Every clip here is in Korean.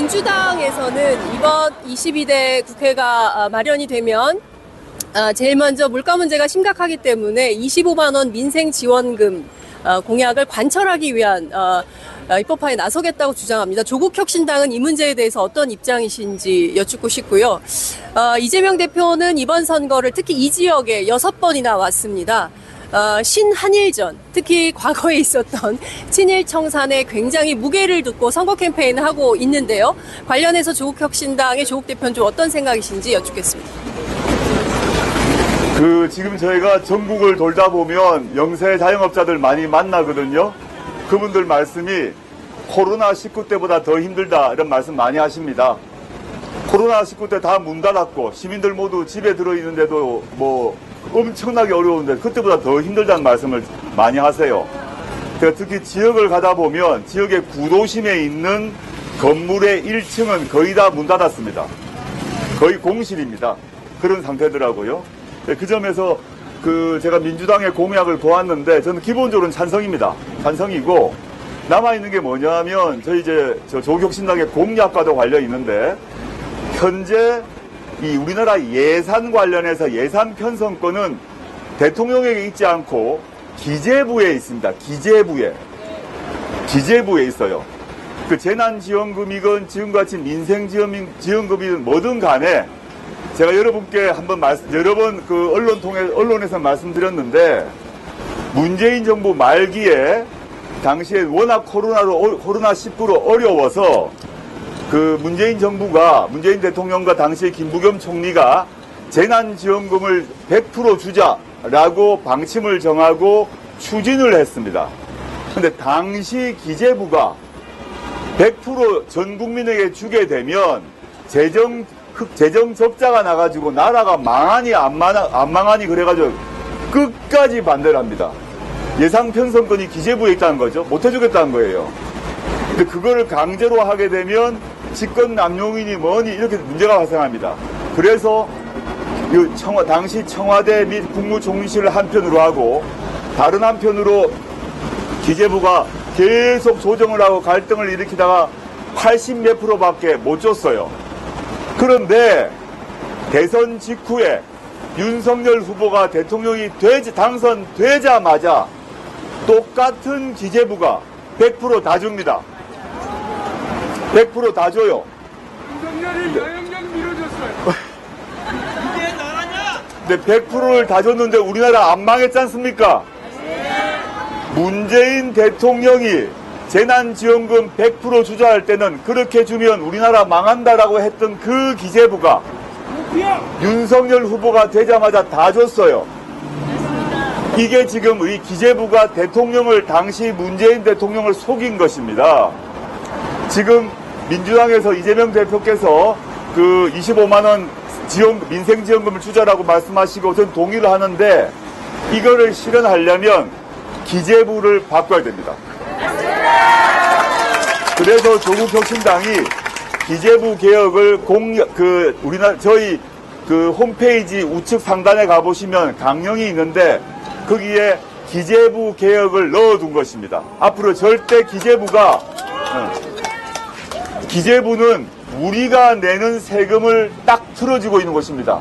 민주당에서는 이번 22대 국회가 마련이 되면 제일 먼저 물가 문제가 심각하기 때문에 25만 원 민생 지원금 공약을 관철하기 위한 입법화에 나서겠다고 주장합니다. 조국혁신당은 이 문제에 대해서 어떤 입장이신지 여쭙고 싶고요. 이재명 대표는 이번 선거를 특히 이 지역에 6번이나 왔습니다. 신한일전, 특히 과거에 있었던 친일 청산에 굉장히 무게를 두고 선거 캠페인을 하고 있는데요. 관련해서 조국혁신당의 조국 대표는 좀 어떤 생각이신지 여쭙겠습니다. 지금 저희가 전국을 돌다 보면 영세 자영업자들 많이 만나거든요. 그분들 말씀이 코로나19 때보다 더 힘들다 이런 말씀 많이 하십니다. 코로나19 때 다 문 닫았고 시민들 모두 집에 들어있는데도 뭐 엄청나게 어려운데 그때보다 더 힘들다는 말씀을 많이 하세요. 특히 지역을 가다 보면 지역의 구도심에 있는 건물의 1층은 거의 다 문 닫았습니다. 거의 공실입니다. 그런 상태더라고요. 그 점에서 제가 민주당의 공약을 보았는데 저는 기본적으로는 찬성입니다. 찬성이고 남아있는 게 뭐냐면 저희 저 조국혁신당의 공약과도 관련이 있는데 현재 이 우리나라 예산 관련해서 예산 편성권은 대통령에게 있지 않고 기재부에 있습니다. 기재부에 있어요. 재난지원금이건 지금같이 민생지원금이든 뭐든 간에 제가 여러분께 여러 번 언론에서 말씀드렸는데 문재인 정부 말기에 당시에 워낙 코로나19로 어려워서 문재인 대통령과 당시 김부겸 총리가 재난지원금을 100% 주자라고 방침을 정하고 추진을 했습니다. 근데 당시 기재부가 100% 전 국민에게 주게 되면 재정 적자가 나가지고 나라가 망하니 안 망하니 그래가지고 끝까지 반대를 합니다. 예산 편성권이 기재부에 있다는 거죠. 못 해주겠다는 거예요. 근데 그거를 강제로 하게 되면 직권 남용이니 뭐니 이렇게 문제가 발생합니다. 그래서 당시 청와대 및 국무총리실을 한편으로 하고 다른 한편으로 기재부가 계속 조정을 하고 갈등을 일으키다가 80몇 %밖에 못 줬어요. 그런데 대선 직후에 윤석열 후보가 대통령이 당선되자마자 똑같은 기재부가 100% 다 줍니다. 100% 다 줘요. 윤석열이 영향력 밀어줬어요. 이게 나라냐? 근데 100%를 다 줬는데 우리나라 안 망했지 않습니까? 문재인 대통령이 재난지원금 100% 주자 할 때는 그렇게 주면 우리나라 망한다라고 했던 그 기재부가 윤석열 후보가 되자마자 다 줬어요. 이게 지금 이 기재부가 당시 문재인 대통령을 속인 것입니다. 지금 민주당에서 이재명 대표께서 25만원 민생지원금을 주자라고 말씀하시고 전 동의를 하는데 이거를 실현하려면 기재부를 바꿔야 됩니다. 그래서 조국혁신당이 기재부 개혁을 저희 홈페이지 우측 상단에 가보시면 강령이 있는데 거기에 기재부 개혁을 넣어둔 것입니다. 앞으로 절대 기재부는 우리가 내는 세금을 딱 틀어지고 있는 것입니다.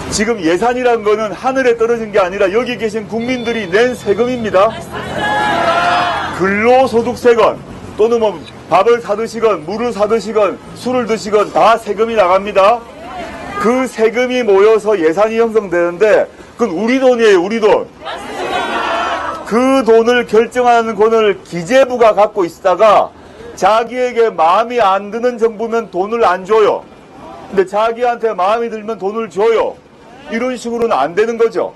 지금 예산이란 거는 하늘에 떨어진 게 아니라 여기 계신 국민들이 낸 세금입니다. 근로소득세건 또는 뭐 밥을 사드시건 물을 사드시건 술을 드시건 다 세금이 나갑니다. 그 세금이 모여서 예산이 형성되는데 그건 우리 돈이에요. 우리 돈. 그 돈을 결정하는 권한을 기재부가 갖고 있다가 자기에게 마음이 안 드는 정부면 돈을 안 줘요. 근데 자기한테 마음이 들면 돈을 줘요. 이런 식으로는 안 되는 거죠.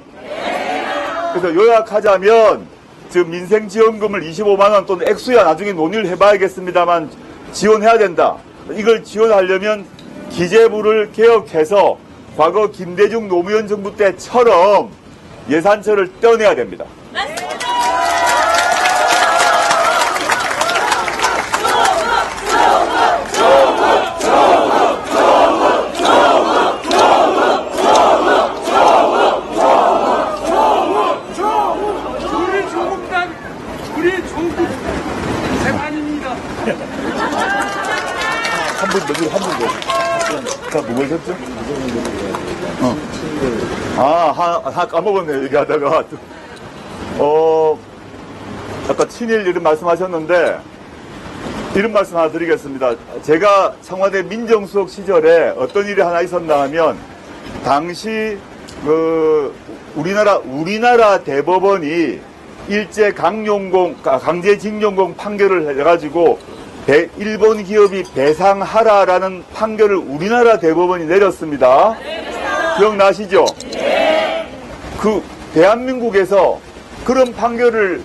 그래서 요약하자면 지금 민생지원금을 25만원 또는 액수야 나중에 논의를 해봐야겠습니다만 지원해야 된다. 이걸 지원하려면 기재부를 개혁해서 과거 김대중 노무현 정부 때처럼 예산처를 떼어내야 됩니다. 우리 조국 대만입니다. 한 분 더. 자, 뭐 하셨죠? 하나 까먹었네요, 얘기하다가. 아까 친일 이런 말씀하셨는데, 이런 말씀 하나 드리겠습니다. 제가 청와대 민정수석 시절에 어떤 일이 하나 있었나 하면, 당시, 우리나라 대법원이 일제 강제징용공 판결을 해가지고, 일본 기업이 배상하라라는 판결을 우리나라 대법원이 내렸습니다. 기억나시죠? 그 대한민국에서 그런 판결을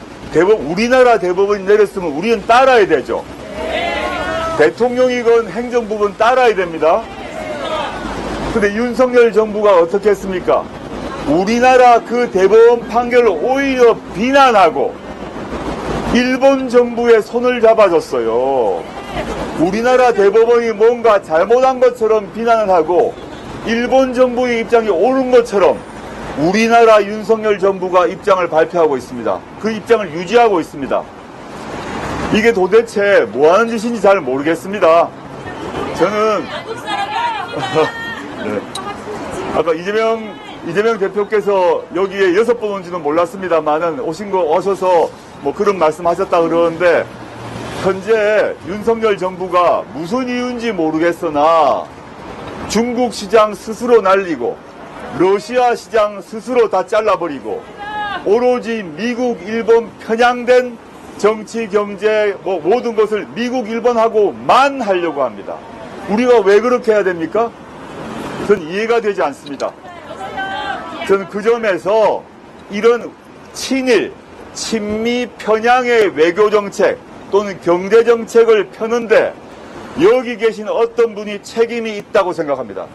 우리나라 대법원이 내렸으면 우리는 따라야 되죠. 대통령이건 행정부건 따라야 됩니다. 근데 윤석열 정부가 어떻게 했습니까? 우리나라 그 대법원 판결을 오히려 비난하고 일본 정부의 손을 잡아줬어요. 우리나라 대법원이 뭔가 잘못한 것처럼 비난을 하고 일본 정부의 입장이 옳은 것처럼 우리나라 윤석열 정부가 입장을 발표하고 있습니다. 그 입장을 유지하고 있습니다. 이게 도대체 뭐 하는 짓인지 잘 모르겠습니다. 저는 네. 아까 이재명 대표께서 여기에 6번 온지는 몰랐습니다만은 오셔서 뭐 그런 말씀 하셨다 그러는데, 현재 윤석열 정부가 무슨 이유인지 모르겠으나 중국 시장 스스로 날리고 러시아 시장 스스로 다 잘라버리고 오로지 미국, 일본 편향된 정치, 경제 뭐 모든 것을 미국, 일본하고만 하려고 합니다. 우리가 왜 그렇게 해야 됩니까? 전 이해가 되지 않습니다. 저는 그 점에서 이런 친일, 친미 편향의 외교정책 또는 경제정책을 펴는데 여기 계신 어떤 분이 책임이 있다고 생각합니다.